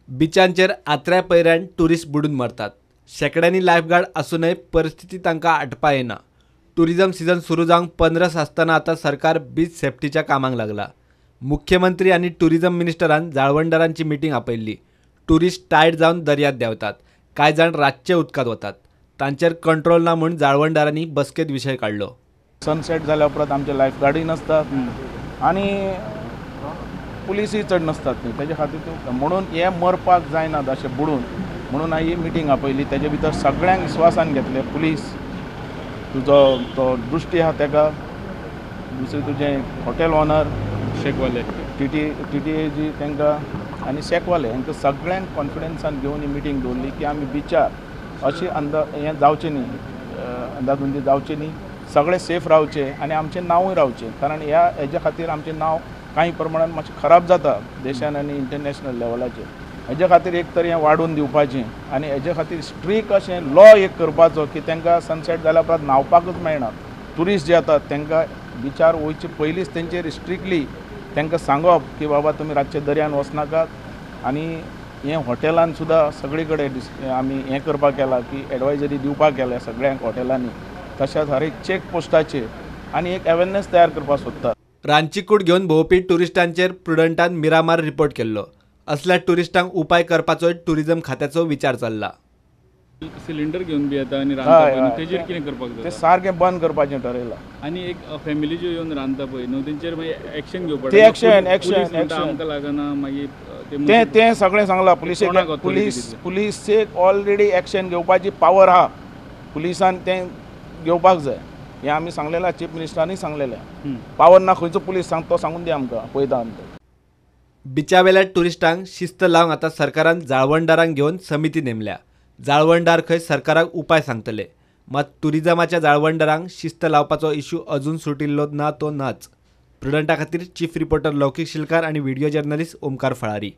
बिचांचेर आत्र्या पैऱ्यान tourist बुडून मरतात। शेकड्यांनी लायफगार्ड असूनय परिस्थिती तांकां आटपा येना। टुरिझम सीझन सुरू जावंक 15 आसतना आता सरकार बीच सेफ्टीच्या कामाक लागला। मुख्यमंत्री आणि टुरिझम मिनिस्टरान जाळवणदारांची मीटिंग आपयल्ली। टुरिस्ट टायर्ड जावन दर्यांत देंवतात, कांय जाण रातचे उदकांत वतात। तांचेर कंट्रोल ना म्हूण जाळवणदारांनी बसकेत विशय काडलो। सनसेट जाल्या उपरांत आमचे लायफगार्डय नासतात आनी पुलिसूय चड नासतात न्ही, तेजे खातीर म्हणून हे मरपाक जायना अशें बुडून म्हणून हांवें ही मिटींग आपयली। तेजे भितर सगळ्यांक विस्वासान घेतले, पुलीस तुजो तो दृश्टी आहा तेका, दुसरें तुजें हॉटेल ओनर शेकवाले टी जी तांकां आनी शेकवाले हांकां सगळ्यांक कॉन्फिडन्सान घेवन ही मिटींग दवरली की आमी बिचार अशी हें जावचें न्ही, अंदाधुंदी जावची न्ही, सगळे सेफ रावचे आनी आमचें नांवूय रावचें। कारण हेजे खातीर आमचें नांव कांय प्रमाणान मातशें खराब जाता देशान आनी इंटरनॅशनल लेवलाचेर। हेजे खातीर एक तर हें वाडोवन दिवपाचें आनी हेजे खातीर स्ट्रीक अशें लॉ एक करपाचो की तांकां सनसेट जाल्या उपरांत न्हावपाकूच मेळना। ट्युरिस्ट जे येतात तांकां बिचार वयचे पयलींच तेंचेर स्ट्रिक्टली तांकां सांगप की बाबा तुमी रातचे दर्यान वचनाकात। आनी हें हॉटेलान सुद्दां सगळे कडेन आमी हें करपाक केलां की एडवायजरी दिवपाक केल्या सगळ्यांक हॉटेलांनी, तशेंच हर एक चॅक पोस्टाचेर आनी एक अवेरनेस तयार करपाक सोदतात। रांदची कूड घेवन भोंवपी टुरिस्टांचेर प्रुडंटान मिरामार रिपोर्ट केल्लो। असल्या टुरिस्टांक उपाय करपाचो टुरिझम खात्याचो विचार चल्ला। सिलिंडर घेवन बी येता आनी रांदता पळय न्हू, तेजेर कितें करपाक ते जाता? सारकें बंद करपाचें ठरयलां। आनी एक फॅमिली ज्यो येवन रांदता पळय न्हू, तेंचेर मागीर एक्शन घेवपाक ते एक्शन आमकां लागना मागीर तें सगळें सांगलां पुलिसेक ऑलरेडी एक्शन घेवपाची पावर आहा, पुलिसान तें घेवपाक जाय। हें आमी सांगलेलें, चीफ मिनिस्टरानूय सांगलेलें। पावर ना खंयचो पुलीस तो सांगून दी आमकां, पळयता आमी। बिचावेल्या टुरिस्टांक शिस्त लावंक आता सरकारान जाळवणदारांक घेवन समिती नेमल्या। जाळवणदार खंय सरकाराक उपाय सांगतले, मात टुरिझमाच्या जाळवणदारांक शिस्त लावपाचो इश्यू अजून सुटिल्लो ना तो नाच। प्रुडंटा खातीर चीफ रिपोर्टर लौकीक शिलकार आणि व्हिडिओ जर्नलिस्ट ओमकार फळारी।